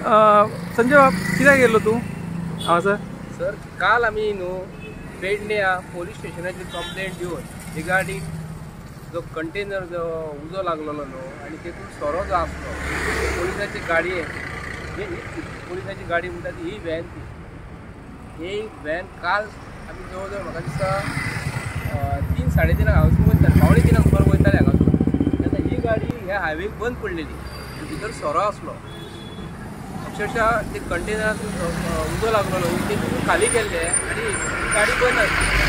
संजय बाब कित्याक गेल्लो तूं? हां सर काल आमी पेडण्या पोलीस स्टेशनाची कंप्लेंट दिवन ही गाडी जो कंटेनर जो उजो लागलेलो आनी तेतून सोरो जो आसलो पोलिसाची गाडी पोलिसाची गाडी म्हणटा ती ही व्हॅन काल आमी जवळ जवळ म्हाका दिसता 3-3:30 हांगासून वयता 3:45 सुमार वयताले हांगासून तेन्ना ही गाडी ह्या हायवेक बंद पडलेली भितर सोरो आसलो अक्षरशः ते कंटेनरातून उजो लागलेलो तेतून खाली केल्ले आनी गाडी बंद आसली।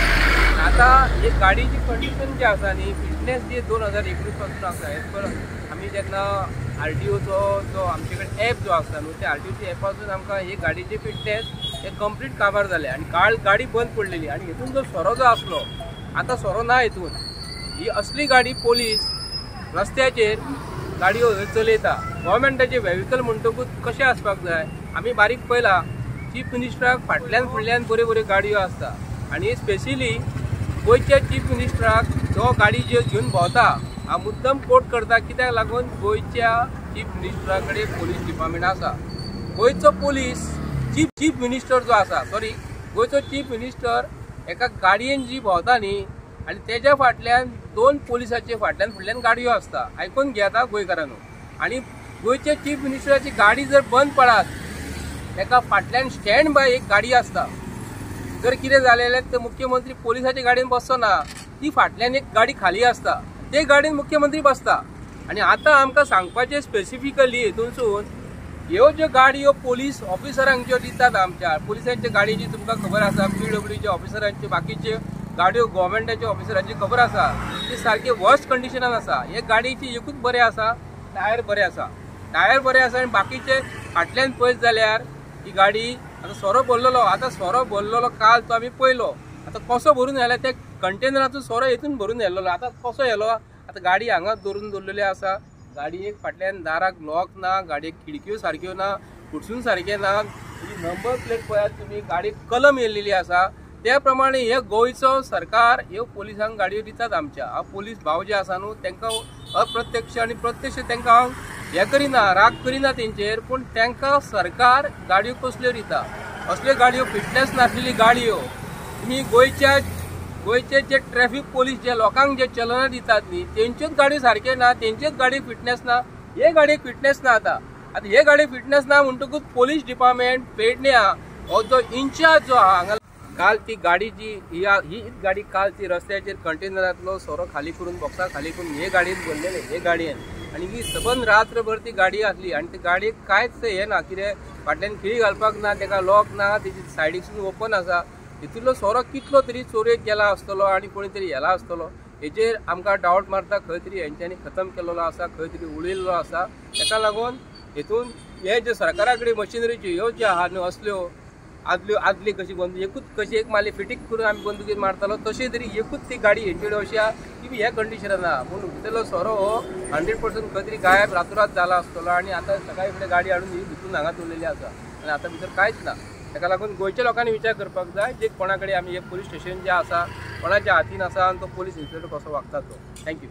आता ही गाडीची कंडिशन जी आसा न्ही फिटनेस जी 2019 पासून आसा एज पर आमी जेन्ना RTOचो जो आमचे कडेन ॲप जो आसता न्हू त्या RTOच्या ॲपासून आमकां ही गाडीची फिटनेस हे कंप्लीट काबार जाले आनी गाडी बंद पडलेली आनी हितून जो सोरो जो आसलो आतां सोरो ना हितून ही असली गाडी पोलीस रस्त्याचेर गाडयो चलयता गव्हर्मेंटाचे व्हेहिकल म्हणटकूच कशें आसपाक जाय आमी बारीक पळयला चीफ मिनिस्टराक फाटल्यान फुडल्यान बऱ्यो गाडयो आसता आनी स्पेशली गोंयच्या चीफ मिनिस्टराक जो गाडी ज्यो घेवन भोंवता हांव मुद्दम कोट करता कित्याक लागून गोंयच्या चीफ मिनिस्टरा कडेन पोलीस डिपार्टमेंट आसा। गोंयचो पोलीस चीफ मिनिस्टर जो आसा गोंयचो चीफ मिनिस्टर एका गाडयेन जी भोंवता न्ही आनी तेज्या फाटल्यान 2 पोलिसांचे फाटल्यान फुडल्यान गाडयो आसता आयकून घेता गोंयकारांनो आनी गोंयच्या चीफ मिनिस्टराची गाडी जर बंद पडत तेका फाटल्यान स्टँड बाय एक गाडी आसता जर कितें जालें जाल्यार ते मुख्यमंत्री पोलिसाच्या गाडयेन बसचो ना ती फाटल्यान एक गाडी खाली आसता ते गाडयेन मुख्यमंत्री बसता आनी आतां आमकां सांगपाचें स्पेसिफिकली हितूनसून ह्यो ज्यो गाडयो पोलीस ऑफिसरांक ज्यो दितात आमच्या पोलिसांच्या गाडयेची तुमकां खबर आसा PWच्या ऑफिसरांची बाकीचे गाडयो गव्हर्मेंटाच्या ऑफिसरांची खबर आसा ती सारकी वर्स्ट कंडिशनान आसा हे गाडयेची एकूच बरें आसा टायर बरें आसा आनी बाकीचे फाटल्यान पळयत जाल्यार ही गाडी आतां सोरो भरलेलो काल तो आमी पळयलो आतां कसो भरून येयला त्या कंटेनराचो सोरो हितून भरून येयल्लो आतां कसो येयलो आतां गाडी हांगा दवरलेली आसा गाडयेक फाटल्यान दाराक लॉक ना गाडयेक खिडक्यो सारक्यो ना फुडसून सारकें ना नंबर प्लेट पळयात तुमी गाडयेक कलम येयल्लेली आसा त्या प्रमाणे हे गोंयचो सरकार ह्यो पोलिसांक गाडयो दितात आमच्या पोलीस भाव जे आसा न्हू तांकां अप्रत्यक्ष आनी प्रत्यक्ष तांकां हांव हे करिना राग करिना तेंचेर पूण तांकां सरकार गाडयो कसल्यो दिता असल्यो गाडयो फिटनेस नासलेली गाडयो तुमी गोंयचे जे ट्रॅफिक पोलीस जे लोकांक जे चलनां दितात न्ही तेंच्योच गाडयो सारक्यो ना तेंच्योच गाडयो फिटनेस ना हे गाडयेक फिटनेस ना आतां हे गाडयेक फिटनेस ना म्हणटकूच पोलीस डिपार्टमेंट पेडण्या हो जो इन्चार्ज जो हांगा काल ती गाडी जी ही गाडी काल ती रस्त्याचेर कंटेनरांतलो सोरो खाली करून बॉक्सां खाली करून हे गाडयेन भरलेले हे गाडयेन आनी ही सबंद रात्रभर ती गाडी आसली आनी ती गाडयेक कांयच हे ना कितें फाटल्यान खिळी घालपाक ना तेका लॉक ना तेजी सायडीकसून ओपन आसा हितूंतलो सोरो कितलो तरी चोरेक गेला आसतलो आनी कोणी तरी येला आसतलो हेचेर आमकां डावट मारता खंय तरी हेंच्यांनी खतम केलेलो आसा खंय तरी उडयल्लो आसा तेका लागून हितून हे जे सरकारा कडेन मशिनरीच्यो ह्यो ज्यो आहा न्हू असल्यो आदली कशी एकूच कशी एक माली फिटींग करून आमी बंदुकीर मारतालो तशी तरी एकूच ती गाडी हेंचे कडेन अशी आहा की ह्या कंडिशनान ना पूण भितरलो सोरो हो 100% खंय तरी गायब रातोरात जाला आसतलो आनी आतां सकाळी फुडें गाडी हाडून ही भितून हांगा दवरलेली आसा आनी आतां भितर कांयच ना ताका लागून गोंयच्या लोकांनी विचार करपाक जाय जे कोणा कडेन आमी हे पोलीस स्टेशन जें आसा कोणाच्या हातीन आसा आनी तो पोलीस इन्स्पेक्टर कसो वागता तो थँक्यू।